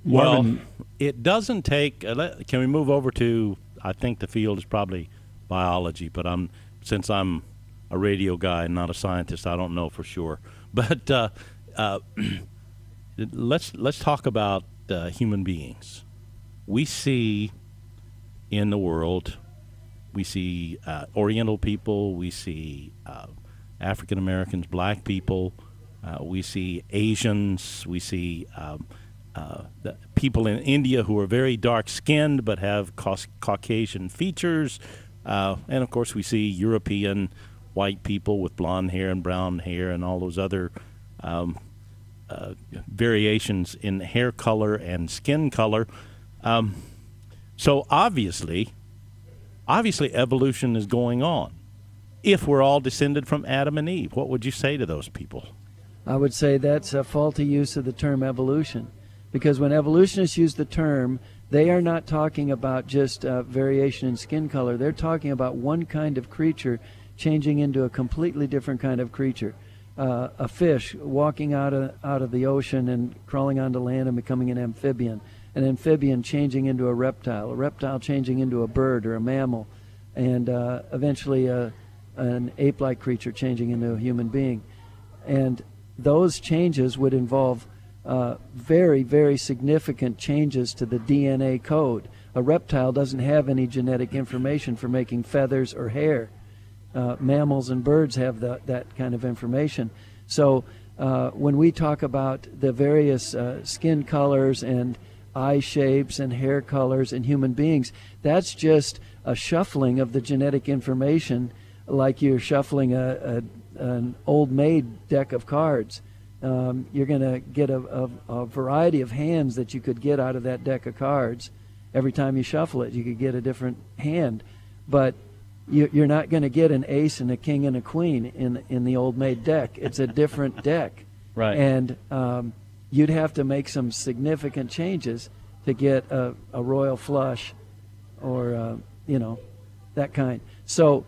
Well, it doesn't take. Can we move over to? I think the field is probably biology, but since I'm a radio guy and not a scientist, I don't know for sure. But let's talk about human beings. We see in the world, we see Oriental people, we see African Americans, black people, we see Asians, we see the people in India who are very dark-skinned but have Caucasian features, and of course we see European white people with blonde hair and brown hair and all those other variations in hair color and skin color. So obviously evolution is going on. If we're all descended from Adam and Eve, what would you say to those people? I would say that's a faulty use of the term evolution, because when evolutionists use the term, they are not talking about just variation in skin color. They're talking about one kind of creature changing into a completely different kind of creature. A fish walking out of the ocean and crawling onto land and becoming an amphibian changing into a reptile changing into a bird or a mammal, and eventually an ape-like creature changing into a human being. And those changes would involve very, very significant changes to the DNA code. A reptile doesn't have any genetic information for making feathers or hair. Mammals and birds have that kind of information. So when we talk about the various skin colors and eye shapes and hair colors in human beings, that's just a shuffling of the genetic information, like you're shuffling an old-made deck of cards. You're going to get a variety of hands that you could get out of that deck of cards. Every time you shuffle it, you could get a different hand. But you're not going to get an ace and a king and a queen in the old-made deck. It's a different deck. Right. And you'd have to make some significant changes to get a royal flush or, that kind. So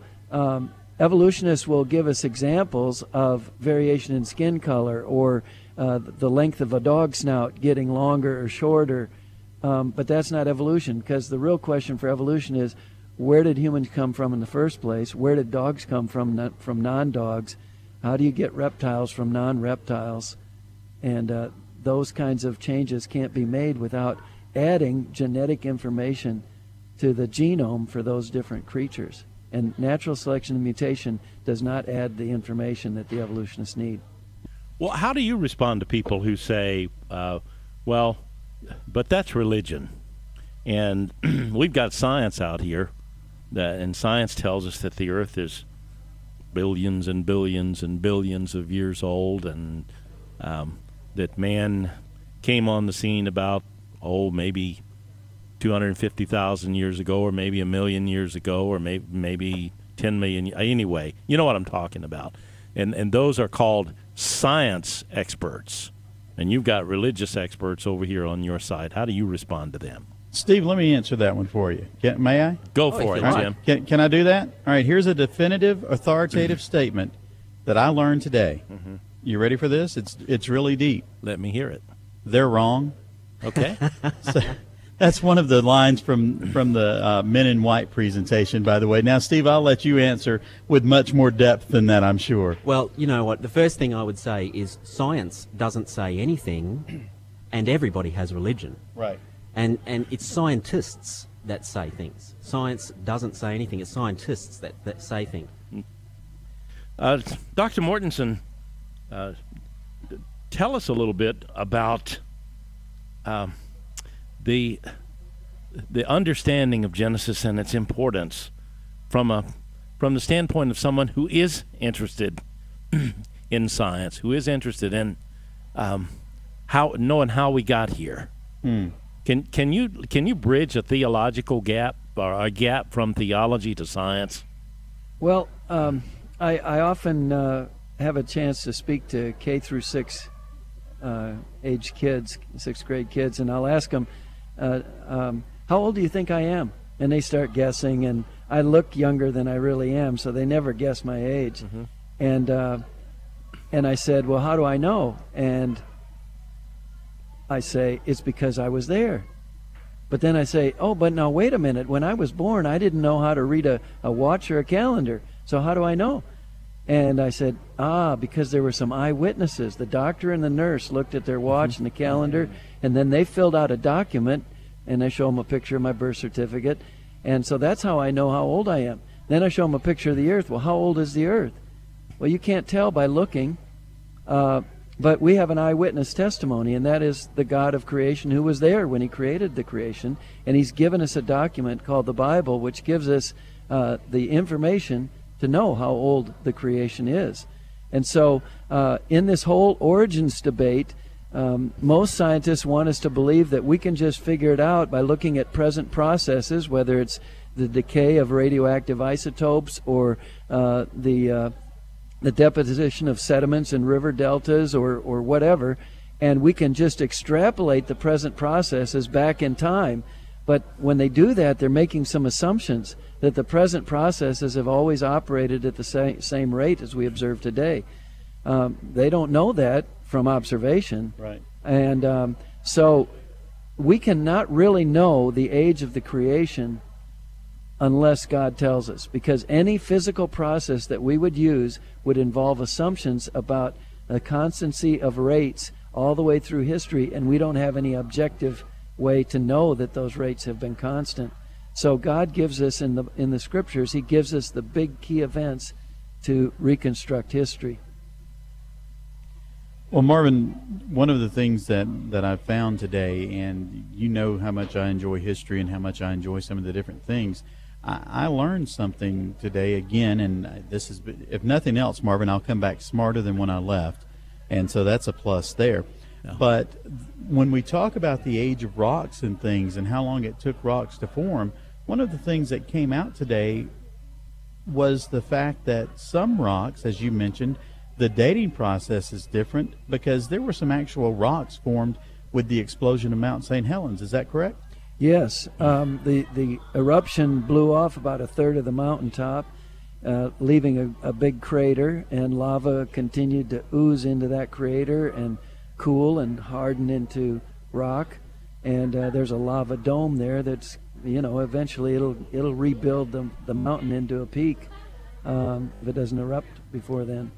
evolutionists will give us examples of variation in skin color or the length of a dog snout getting longer or shorter, but that's not evolution, because the real question for evolution is, where did humans come from in the first place? Where did dogs come from non-dogs? How do you get reptiles from non-reptiles? And those kinds of changes can't be made without adding genetic information to the genome for those different creatures. And natural selection and mutation does not add the information that the evolutionists need. Well, how do you respond to people who say, well, but that's religion, and we've got science out here, and science tells us that the Earth is billions and billions and billions of years old, and that man came on the scene about, maybe 250,000 years ago, or maybe 1 million years ago, or maybe 10 million. Anyway, you know what I'm talking about. And those are called science experts. And you've got religious experts over here on your side. How do you respond to them? Steve, let me answer that one for you. May I? Go for it, Jim. Can I do that? All right, here's a definitive, authoritative statement that I learned today. Mm-hmm. You ready for this? It's really deep. Let me hear it. They're wrong. Okay. So, that's one of the lines from the Men in White presentation, by the way. Now, Steve, I'll let you answer with much more depth than that, I'm sure. Well, you know what? The first thing I would say is science doesn't say anything, and everybody has religion. Right. And it's scientists that say things. Science doesn't say anything. It's scientists that say things. Dr. Mortensen, tell us a little bit about the understanding of Genesis and its importance from the standpoint of someone who is interested in science, who is interested in knowing how we got here. Can you bridge a theological gap, or a gap from theology to science? Well, I often have a chance to speak to K through 6 age kids, 6th grade kids, and I'll ask them, how old do you think I am? And they start guessing, and I look younger than I really am, so they never guess my age. Mm-hmm. And I said, well, how do I know? And I say, it's because I was there. But then I say, oh, but now wait a minute. When I was born, I didn't know how to read a watch or a calendar. So how do I know? And I said, because there were some eyewitnesses. The doctor and the nurse looked at their watch and the calendar, and then they filled out a document, and I show them a picture of my birth certificate. And so that's how I know how old I am. Then I show them a picture of the earth. Well, how old is the earth? Well, you can't tell by looking. But we have an eyewitness testimony, and that is the God of creation who was there when he created the creation. And he's given us a document called the Bible, which gives us the information to know how old the creation is. And so in this whole origins debate, most scientists want us to believe that we can just figure it out by looking at present processes, whether it's the decay of radioactive isotopes or the deposition of sediments in river deltas or whatever, and we can just extrapolate the present processes back in time. But when they do that, they're making some assumptions that the present processes have always operated at the same rate as we observe today. They don't know that from observation. Right. And so we cannot really know the age of the creation unless God tells us, because any physical process that we would use would involve assumptions about the constancy of rates all the way through history, and we don't have any objective way to know that those rates have been constant. So God gives us in the scriptures, he gives us the big key events to reconstruct history. Well, Marvin, one of the things that I've found today, and you know how much I enjoy history and how much I enjoy some of the different things, I learned something today again, and this is, if nothing else, Marvin, I'll come back smarter than when I left, and so that's a plus there. Yeah. But when we talk about the age of rocks and things and how long it took rocks to form, one of the things that came out today was the fact that some rocks, as you mentioned, the dating process is different because there were some actual rocks formed with the explosion of Mount St. Helens. Is that correct? Yes, the eruption blew off about a third of the mountaintop, leaving a big crater, and lava continued to ooze into that crater and cool and harden into rock. And there's a lava dome there that's, eventually it'll rebuild the mountain into a peak if it doesn't erupt before then.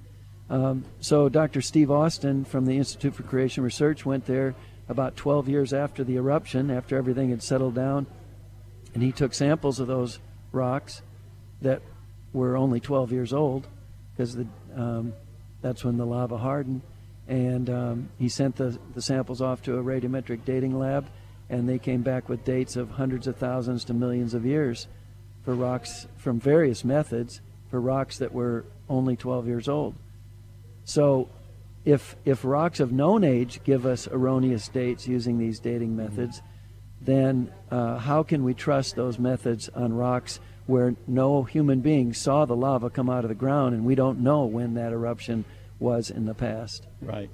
So Dr. Steve Austin from the Institute for Creation Research went there about 12 years after the eruption, after everything had settled down, and he took samples of those rocks that were only 12 years old, because that's when the lava hardened, and he sent the samples off to a radiometric dating lab, and they came back with dates of hundreds of thousands to millions of years for rocks from various methods, for rocks that were only 12 years old. So if rocks of known age give us erroneous dates using these dating methods, then how can we trust those methods on rocks where no human being saw the lava come out of the ground and we don't know when that eruption was in the past? Right.